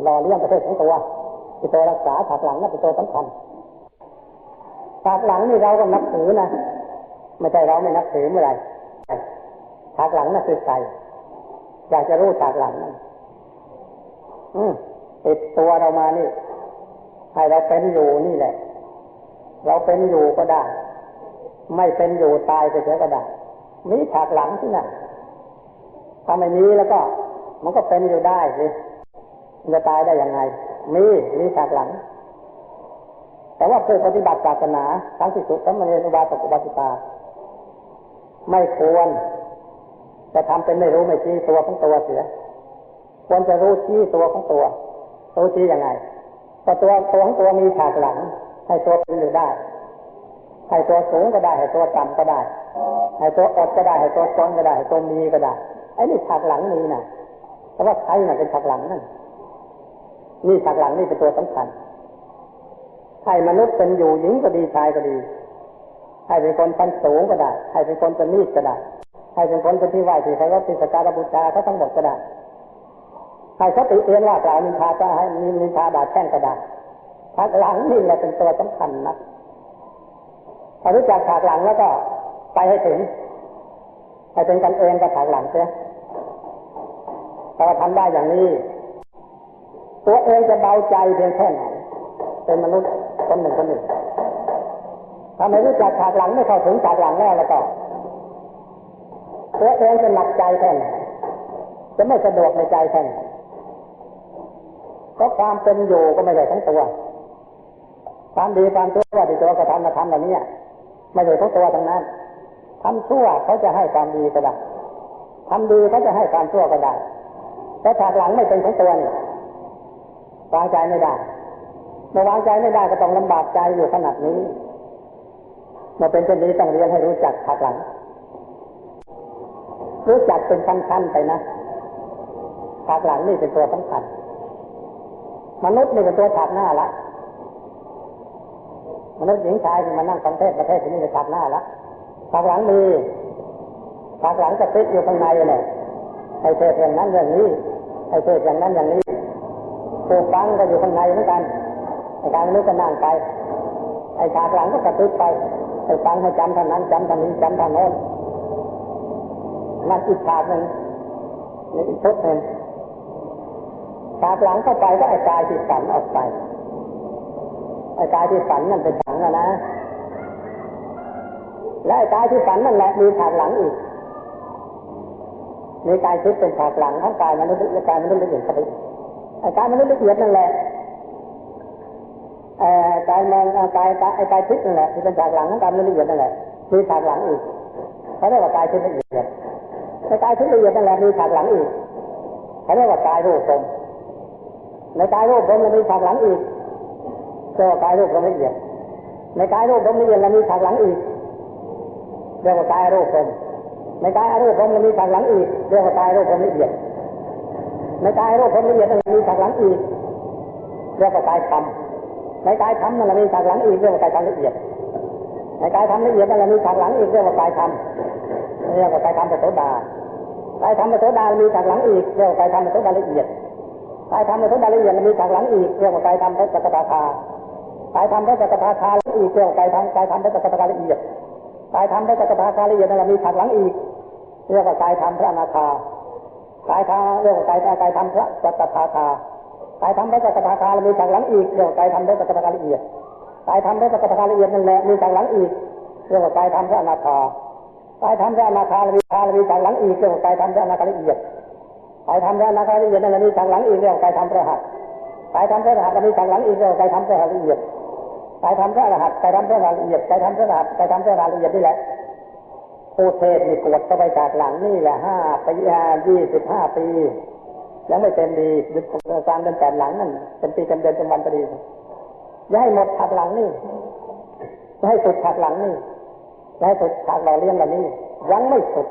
หล่อเลี้ยงประเทศของตัวที่ตัวรักษาฉากหลังนั่นเป็นตัวสำคัญฉากหลังนี่เราก็นับถือนะไม่ใช่เราไม่นับถือเมื่อไหร่ฉากหลังนั่นคือใครอยากจะรู้ฉากหลังนั่นติดตัวเรามานี่ให้เราเป็นอยู่นี่แหละเราเป็นอยู่ก็ได้ไม่เป็นอยู่ตายไปเฉยก็ได้มีฉากหลังที่นั่นถ้าไม่มีแล้วก็มันก็เป็นอยู่ได้สิมันจะตายได้ยังไงมีฉากหลังแต่ว่าผู้ปฏิบัติศาสนาทั้งที่สุดทั้งมนุษย์วาตกอุบาสิกาไม่ควรจะทำเป็นไม่รู้ไม่ชี้ตัวของตัวเสียควรจะรู้ชี้ตัวของตัวรู้ชี้ยังไงก็ตัวของตัวมีฉากหลังให้ตัวเป็นอยู่ได้ให้ตัวสูงก็ได้ให้ตัวต่ำก็ได้ให้ตัวอดก็ได้ให้ตัวจนก็ได้ให้ตัวมีก็ได้ไอ้นี่ฉากหลังนี้นะแต่ว่าใครน่ะเป็นฉากหลังนั่นนี่ฉากหลังนี่เป็นตัวสำคัญให้มนุษย์เป็นอยู่หญิงก็ดีชายก็ดีให้เป็นคนชั้นสูงก็ได้ให้เป็นคนประณีตก็ได้ให้เป็นคนเป็นที่ไหว้ที่เคารพที่สักการะบูชาเขาทั้งหมดก็ได้ให้เขาติเตียนว่ากล่าวนินทาจะให้นินทาด่าแช่งก็ได้ฉากหลังนี่แหละเป็นตัวสำคัญนะพอรู้จักฉากหลังแล้วก็ไปให้ถึงให้เป็นกันเองกับฉากหลังเสียพอทำได้อย่างนี้ตัวเองจะเบาใจเพียงแค่ไหนเป็นมนุษย์คนหนึ่งถ้าไม่รู้จักฉากหลังไม่เข้าถึงฉากหลังแล้วก็ตัวเองจะหนักใจแค่ไหนจะไม่สะดวกในใจแค่ไหนเพราะความเป็นอยู่ก็ไม่ได้ทั้งตัวความดีความชั่วที่ตัวกระทำเหล่านี้ไม่ได้ทั้งตัวทั้งนั้นท ำชั่วเขาจะให้ความดีก็ได้ทำดีเขาจะให้ความชั่วก็ได้แต่ฉากหลังไม่เป็นของตัวนี่วางใจไม่ได้เมื่อวางใจไม่ได้ก็ต้องลำบากใจอยู่ขนาดนี้เมื่อเป็นเช่นนี้ต้องเรียนให้รู้จักฉากหลังรู้จักเป็นขั้นๆไปนะฉากหลังนี่เป็นตัวสำคัญมนุษย์นี่เป็นตัวฉากหน้าละมนุษย์หญิงชายที่มานั่งฟังเทศน์ประเทศที่นี่เป็นฉากหน้าละฉากหลังมีฉากหลังจะติดอยู่ข้างในเลยไอ้เทศอย่างนั้นอย่างนี้ไอ้เทศอย่างนั้นอย่างนี้ตัวฟังก็อยู่ข้างในเหมือนกันไอ้การนึกก็นั่งไปไอ้ฉากหลังก็กระตุ้นไปไอ้ฟังให้จำเท่านั้นจำเท่านี้จำเท่าโน้นนั่นอีกฉากหนึ่งนี่อีกชุดหนึ่งฉากหลังเข้าไปก็ไอ้กายที่ฝันออกไปไอ้กายที่ฝันนั่นเป็นฝันนะและไอ้กายที่ฝันนั่นแหละมีฉากหลังอีกมีกายทิพย์เป็นฉากหลังทั้งกายมนุษย์และกายมนุษย์ละเอียดเข้าไปไอ้กายมนุษย์ละเอียดนั่นแหละกายมันกายไอ้กายทิพย์นั่นแหละที่เป็นฉากหลังทั้งกายมนุษย์ละเอียดนั่นแหละมีฉากหลังอีกเขาเรียกว่ากายทิพย์ละเอียดไอ้กายทิพย์ละเอียดนั่นแหละมีฉากหลังอีกเขาเรียกว่ากายรูปพรหมในกายรูปพรหมมันมีฉากหลังอีกเรียกว่ากายรูปพรหมละเอียดในกายรูปพรหมละเอียดมันมีฉากหลังอีกเรียกว่ากายรูปพรหมในกายรูปพรหมมันมีฉากหลังอีกเรียกว่ากายรูปพรหมละเอียดในกายรูปพรหมละเอียดมันมีฉากหลังอีกเรียกว่ากายธรรมในกายธรรมมันมีฉากหลังอีกเรียกว่ากายธรรมละเอียดในกายธรรมละเอียดมันมีฉากหลังอีกเรียกว่ากายธรรมเรียกว่ากายธรรมโสดากายธรรมโสดามีฉากหลังอีกเรียกว่ากายธรรมโสดาละเอียดกายธรรมโสดาละเอียดมีฉากหลังอีกเรียกว่ากายธรรมพระสัตตาคากายธรรมพระสัตตาคาอีกเรียกว่ากายธรรมพระสัตตาคาละเอียดกายธรรมพระสัตตาคาละเอียดนั่นมีฉากหลังอีกเรียกว่ากายธรรมพระอนาคากายธรรมเรียกว่ากายธรรมพระสัตตาคากายธรรมพระสัตตาคามีฉากหลังอีกเรียกว่ากายธรรมพระสัตตาคาละเอียดกายธรรมพระสัตตาคาละเอียดนั่นแหละมีฉากหลังอีกเรียกว่ากายธรรมพระอนาคากายธรรมพระอนาคามีฉากหลังอีกเรียกว่ากายธรรมพระอนาคาละเอียดกายธรรมพระอนาคาละเอียดนั่นแหละมีฉากหลังอีกเรียกว่ากายธรรมพระอรหันต์กายธรรมพระอรหันต์มีฉากหลังอีกเรียกว่ากายธรรมพระอรหันต์ละเอียดกายธรรมพระอรหันต์กายธรรมพระอรหันต์ละเอียดกายธรรมพระอรหันต์กายธรรมพระอรหันต์ละเอียดนี่แหละผู้เทศมีกวดเข้าไปจากหลังนี่แหละ5 ปี 25 ปียังไม่เต็มดีการเดินแต่หลังนั่นเป็นปีเป็นเดือนเป็นวันพอดีอย่าให้หมดฉากหลังนี่อย่าให้สุดฉากหลังนี่อย่าให้สุดฉากหล่อเลี้ยงเหล่านี้ยังไม่สุด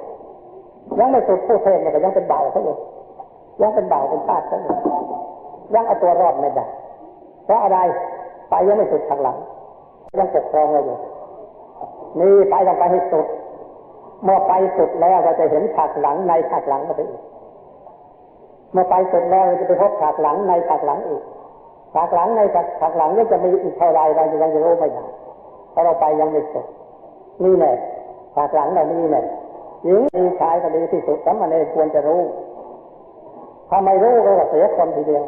ผู้เทศเนี่ยก็ยังเป็นเบาเขาอยู่ยังเป็นเบาเป็นพาดเขาอยู่ยังเอาตัวรอดไม่ได้เพราะอะไรไปยังไม่สุดฉากหลังยังปกครองเราอยู่นี่ไปต้องไปให้สุดเมื่อไปสุดแล้วเราจะเห็นฉากหลังในฉากหลังมาไปอีกเมื่อไปสุดแล้วเราจะไปพบฉากหลังในฉากหลังอีกฉากหลังในฉากหลังนี่จะมีอีกเท่าไรเรายังจะรู้ไม่ได้เพราะเราไปยังไม่สุดนี่แหละฉากหลังเรานี่แหละหญิงดีชายก็ดีที่สุดสามเณรควรจะรู้ถ้าไม่รู้ก็เสียคนทีเดียว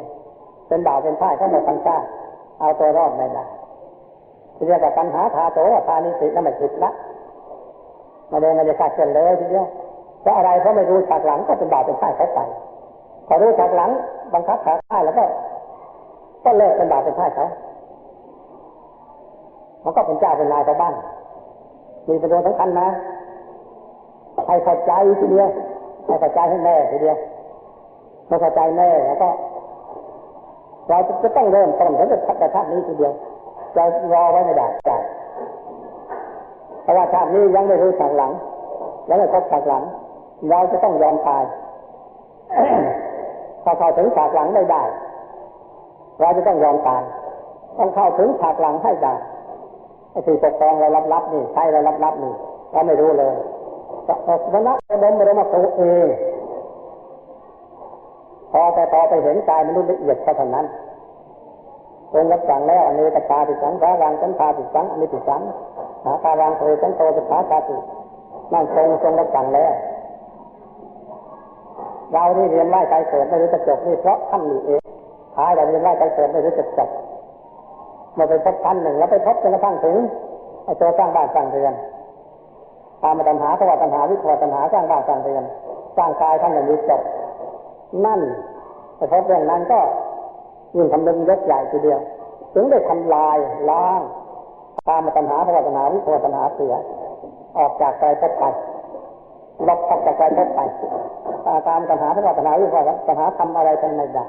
เป็นบ่าวเป็นพ่ายก็หมดปัญญาเอาตัวรอดไม่ได้ที่เรียกว่าปัญหาทาโตทานิสิตนั่นไม่ผิดละไม่ได้ขาดเกินเลยทีเดียวเพราะอะไรเพราะไม่รู้ฉากหลังก็เป็นบ่าวเป็นพ่ายเขาไปพอรู้ฉากหลังบังคับฉากหน้าแล้วก็เลิกเป็นบ่าวเป็นพ่ายเขามันก็เป็นเจ้าเป็นนายชาวบ้านมีประโยชน์สำคัญนะให้เข้าใจทีเดียวให้เข้าใจให้แน่ทีเดียวเมื่อเข้าใจแน่แล้วก็เราจะต้องเริ่มต้นถึงแต่ชาตินี้ทีเดียวจะรอไว้ไม่ได้เพราะว่าชาตินี้ยังไม่รู้ฉากหลังยังไม่พบฉากหลังเราจะต้องยอมตายถ้าเข้าถึงฉากหลังไม่ได้เราจะต้องยอมตายต้องเข้าถึงฉากหลังให้ได้ไอ้ที่ปกครองเราลับๆนี่ใช่เราลับๆนี่เราไม่รู้เลยพระนักดมบรมครูเองพอไปเห็นกายมนุษย์ละเอียดเท่านั้นทรงรับสั่งแล้วอเนกชาติสังขารังสันธาติสังอนิจจังหาคารังโตสันโตสัทธาชาตินั่นทรงรับสั่งแล้วเราที่เรียนไล่ใจเกิดไม่รู้จะจบนี่เพราะท่านนี่เองท้ายเราเรียนไล่ใจเกิดไม่รู้จะจบมาไปพบท่านหนึ่งแล้วไปพบจนกระทั่งถึงไอ้ตัวสร้างบ้านสร้างเรือนตามมาตัณหาภวตัณหาวิภวตัณหาสร้างบ้านสร้างเรือนสร้างกายท่านอย่างนี้จบนั่นไปพบเรื่องนั้นก็ยิ่งทำดึงยกใหญ่ทีเดียวถึงได้ทำลายล้างตามมาตัณหาภวตัณหาวิภวตัณหาเสีย ออกจากใจพบไปลบออกจากใจพบไปตามปัญหาที่ว่าปัญหาอยู่ว่าปัญหาทำอะไรทำไม่ได้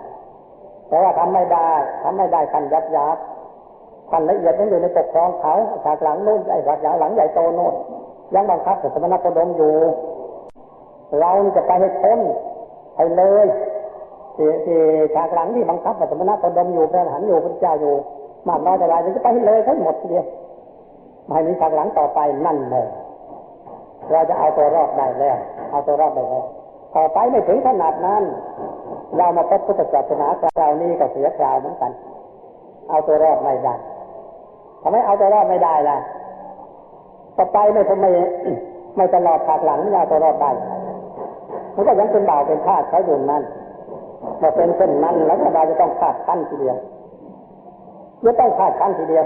แต่ว่าทำไม่ได้ขั้นยับยับขั้นละเอียดนั้นอยู่ในปกครองเขาฉากหลังโน้นไอ้ฉากหลังใหญ่โตโน้นยังบังคับสมณโคดมอยู่เราจะไปให้พ้นให้เลยที่ฉากหลังที่บังคับสมณโคดมอยู่พระอรหันต์อยู่พระเจ้าอยู่มากน้อยเท่าไรจะไปให้เลยทั้งหมดทีเดียวไม่มีฉากหลังต่อไปนั่นเลยเราจะเอาตัวรอดได้แล้วเอาตัวรอดได้แล้วต่อไปไม่ถึงขนาดนั้นเรามาพบพุทธศาสนาคราวนี้ก็เสียคราวเหมือนกันเอาตัวรอดไม่ได้ทำไมเอาตัวรอดไม่ได้ล่ะต่อไปไม่ตลอดฉากหลังไม่เอาตัวรอดได้มันก็ยังเป็นบ่าวเป็นทาสเขาอยู่นั่นพอเป็นเช่นนั้นแล้วเราจะต้องขาดขั้นทีเดียวจะต้องขาดขั้นทีเดียว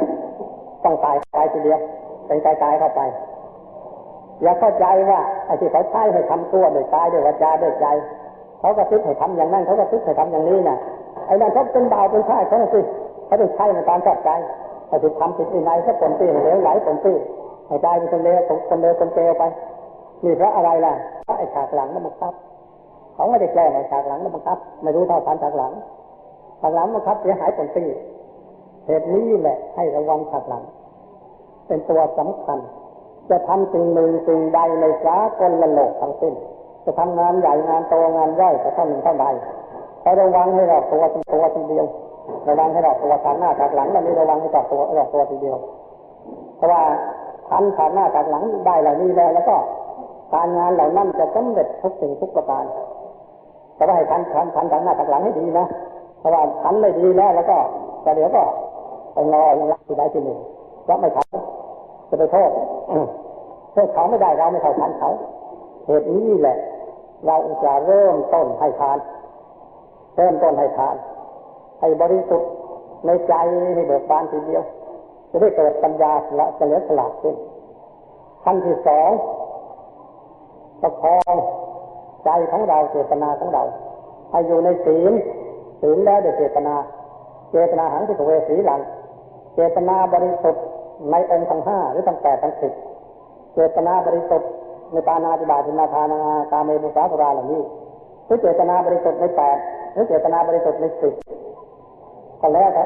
ต้องตายทีเดียวเป็นตายเข้าไปอย่าเข้าใจว่าไอ้ที่เขาใช้ให้ทำตัวโดยกายโดยวาจาโดยใจเขาก็คิดให้ทำอย่างนั้นเขาก็คิดให้ทำอย่างนี้น่ะไอ้นั่นเขาเป็นบ่าวเป็นทาสเขาสิเขาต้องใช้ในการชอบใจเขาถูกทำผิดในสักคนตีเหลวไหลคนตีให้ใจเป็นคนเลวคนเกลียวไปนี่เพราะอะไรล่ะเพราะไอ้ฉากหลังนั่นบังคับเขาไม่ได้แก้ในฉากหลังนั่นบังคับไม่รู้เท่าทันฉากหลังบังคับเสียหายคนตีเหตุนี้แหละให้ระวังฉากหลังเป็นตัวสำคัญจะทำสิ่งหนึ่งสิ่งใดในสากลโลกทั้งสิ้นจะทำงานใหญ่งานโตงานย่อยจะทำหนึ่งเท่าใดให้ระวังให้รอบตัวทีเดียวระวังให้รอบตัวทางหน้าทางหลังแล้วนี่ระวังให้รอบตัวทีเดียวเพราะว่าทันทางหน้าทางหลังได้เหล่านี้แล้วก็การงานเหล่านั้นจะสำเร็จทุกสิ่งทุกประการแต่ว่าให้ทันทางหน้าทางหลังให้ดีนะเพราะว่าทันไม่ดีแล้วก็เดี๋ยวก็ไปรออย่างไรที่ใดที่หนึ่งก็ไม่ทันจะไปโทษเขาไม่ได้เราไม่เท่าทันเขาเหตุนี้แหละเราจะเริ่มต้นให้ทานให้บริสุทธิ์ในใจให้เบิกบานทีเดียวจะได้เกิดปัญญาละเฉลียวฉลาดขึ้นขั้นที่สองประคองใจของเราเจตนาของเราให้อยู่ในศีลแล้วได้เจตนาหังที่เวสีหลังเจตนาบริสุทธิ์ในองค์ทั้งห้าหรือทั้งแปดทั้งสิบเจตนาบริสุทธิ์ในปานาติบาตินาทานาตาเมมุสาภราเหล่านี้หรือเจตนาบริสุทธิ์ในแปดหรือเจตนาบริสุทธิ์ในสิบก็แล้วแต่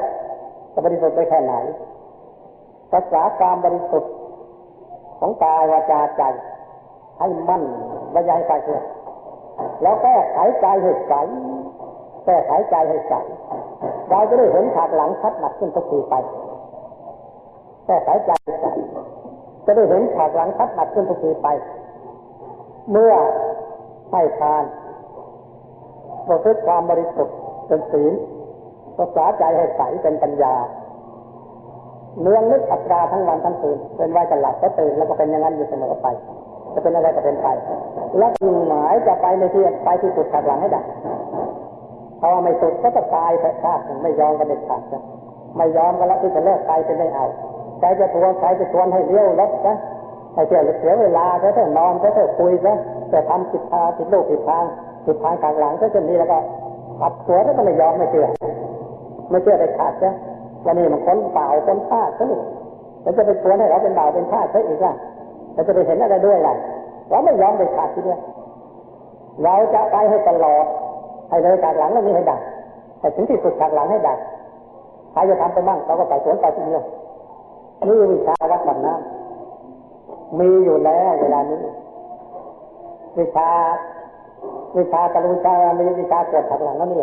จะบริสุทธิ์ได้แค่ไหนรักษาความบริสุทธิ์ของกายวาจาใจให้มั่นและอย่าให้คลาดเคลื่อนแล้วแก้ไขใจให้ใสเราจะได้เห็นฉากหลังชัดหนักขึ้นทุกทีไปแก้ไขใจใสจะได้เห็นฉากหลังชัดหนักขึ้นทุกทีไปเมื่อให้ทานประพฤติความบริสุทธิ์เป็นศีลรักษาใจให้ใสเป็นปัญญาเนื่องนึกอัตราทั้งวันทั้งคืนเป็นไว้จะหลับก็ตื่นแล้วก็เป็นอย่างนั้นอยู่เสมอไปจะเป็นอะไรก็เป็นไปและหมายจะไปในที่สุดฉากหลังให้ได้เพราะว่าไม่สุดก็จะตายแต่ชาติไม่ยอมกันเด็ดขาดนะไม่ยอมกันแล้วที่จะเลิกไปเป็นไม่เอาใครจะชวนให้เลี้ยวรถนะให้เสียเวลาเถอะนอนเถอะคุยซะจะทำผิดลูกผิดทางฉากหลังก็จะมีแล้วก็ปัดหัวแล้วก็ไม่ยอมไม่เชื่อเด็ดขาดนะวันนี้มันคนเปล่าคนพลาดซะนี่แล้วจะไปชวนให้เราเป็นบ่าวเป็นทาสซะอีกล่ะเราจะไปเห็นอะไรด้วยล่ะเราไม่ยอมเด็ดขาดทีเดียวเราจะไปให้ตลอดให้เลยฉากหลังแล้วนี้ให้ดังให้ถึงที่สุดฉากหลังให้ดังใครจะทำไปบ้างเราก็ไปสวนไปทีเดียวนี่วิชาวัดบันน้ำมีอยู่แล้วเวลานี้วิชาตะลุชามีวิชาเกิดฉากหลังแล้วนี่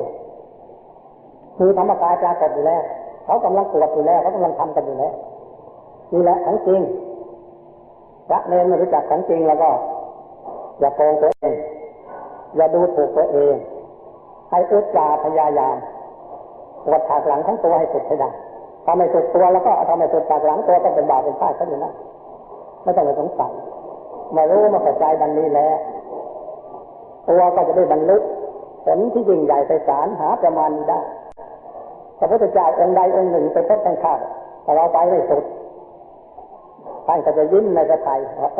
คือธรรมกายปรากฏอยู่แล้วเขากำลังตรวจอยู่แล้วเขากำลังทำกันอยู่แล้วนี่แหละของจริงพระเนรไม่รู้จักของจริงแล้วก็อย่าโกงตัวเองอย่าดูถูกตัวเองให้อุตสาห์พยายามตรวจฉากหลังของตัวให้สุดให้ได้ถ้าไม่สุดตัวแล้วก็ทำให้สุดฉากหลังตัวต้องเป็นบาปเป็นพลาดซะอยู่นะไม่ต้องไปสงสัยมารู้มาเข้าใจดังนี้แล้วตัวก็จะได้บรรลุผลที่ยิ่งใหญ่ไพศาลหาประมาณนี้ได้พระพุทธเจ้าองค์ใดองค์หนึ่งไปพบกันข้าวแต่เราไปไม่สุดท่านก็จะยิ้มในพระทัยว่า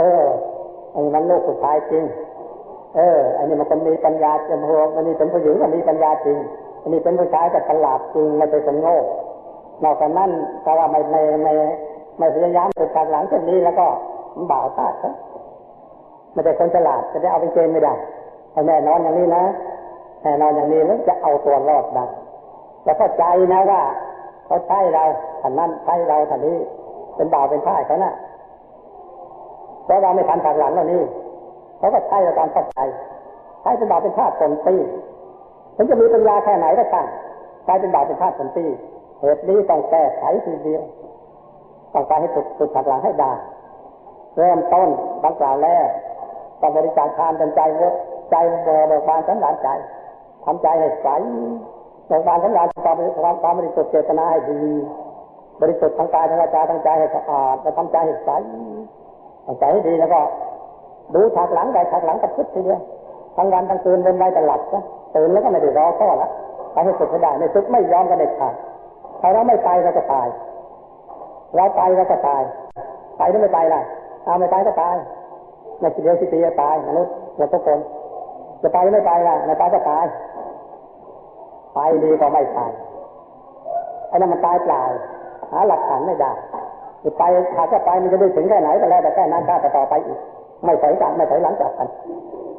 ไอ้มันโลกสุดท้ายจริงอันนี้มันคนมีปัญญาจริงอันนี้เป็นผู้หญิงก็มีปัญญาจริงอันนี้เป็นผู้ชายแต่ฉลาดจริงไม่ใช่คนโง่นอกจากนั้นถ้าว่าไม่พยายามสุดฉากหลังเช่นนี้แล้วก็ มันบ่าวตาดนะไม่ได้คนฉลาดจะได้เอาไปเกณฑ์ไม่ได้ให้แน่นอนอย่างนี้นะแน่นอนอย่างนี้แล้วจะเอาตัวรอดได้แล้วเข้าใจนะว่าเขาใช่เราท่านนั้นใช่เราท่านนี้เป็นบ่าวเป็นท่าเขาน่ะเพราะเราไม่ทันทางหลังเรานี่เขาก็ใช่เราตามเข้าใจใช่เป็นบ่าวเป็นท่าตนตีถึงจะมีปัญญาแค่ไหนก็ตามใช่เป็นบ่าวเป็นท่าตนตีเหตุนี้ต้องแก้ไขทีเดียวต้องการให้ฝึกทางหลังให้ได้เริ่มต้นดังกล่าวแล้วต้องบริจาคทานกันใจเบิกบานสันดานใจทำใจให้ใสเบิกบานสันดานความบริสุทธิ์เจตนาให้ดีบริสุทธิ์ทางกายทางวาจาทางใจให้สะอาดและทำใจให้ใสทำใจให้ดีแล้วก็ดูฉากหลังได้ฉากหลังกับพุทธทีเดียวทั้งวันทั้งคืนเป็นไว้แต่หลับนะตื่นแล้วก็ไม่ได้รอก็ละไปให้สุดให้ได้ไม่สุดไม่ยอมกันเด็ดขาดถ้าเราไม่ไปเราจะตายเราไปเราก็ตายไปหรือไม่ไปล่ะไม่ไปก็ตายในทีเดียวทีตายมนุษย์เราทุกคนจะไปไม่ไปล่ะไม่ไปก็ตายไปดีก็ไม่ตายไอ้นั่นมันตายเปล่าหาหลักฐานไม่ได้จะไปหากจะไปมันจะได้ถึงแค่ไหนก็แล้วแต่แค่นั้นถ้าต่อไปอีกไม่ถอยกันไม่ถอยหลังจากกัน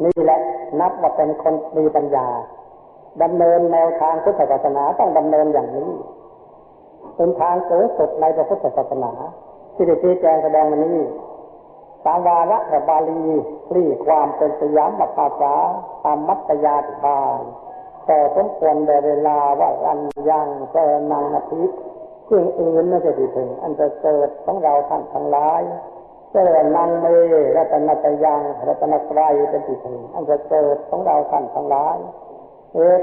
นี่แหละนับว่าเป็นคนมีปัญญาดำเนินแนวทางพุทธศาสนาต้องดำเนินอย่างนี้เป็นทางสูงสุดในพระพุทธศาสนาที่ได้ชี้แจงแสดงมานี้ตามวาระบาลีคลี่ความเป็นสยามภาษาตามมัตตยาธิบายแต่สมควรแด่เวลาว่าอันยังเจนังนาทิซึ่งอื่นไม่จะดีถึงอันจะเกิดของเราท่านทั้งหลายเจนังเมรัตนตยังรัตนตรัยเป็นที่ถึงอันจะเกิดของเราท่านทั้งหลาย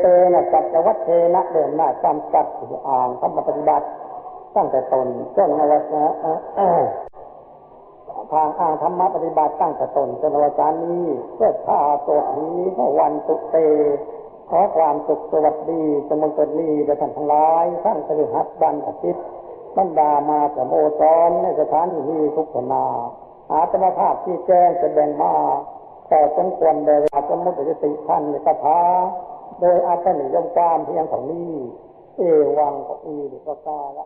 เตนะสัจวัตเทนะเดินหน้าจำกัดอ่านธรรมปฏิบัติตั้งแต่ตนจนอวสานทางอ่านธรรมปฏิบัติตั้งแต่ตนจนอวสานนี้เพื่อข้าตัวนี้วันตุเตขอความสุขสวัสดีจงบังเกิดนี้แด่ท่านทั้งหลายทั้งคฤหัสถ์บัณฑิตบรรดามาสโมสรในสถานที่นี้ทุกขณะอาตมาภาพที่แจ้งแสดงมาแต่สมควรแด่เวลาสมมุติติท่านในคาถาโดยอาจารย์นิยมการเพียงเท่านี้เอวังก็อีหรือประกาศ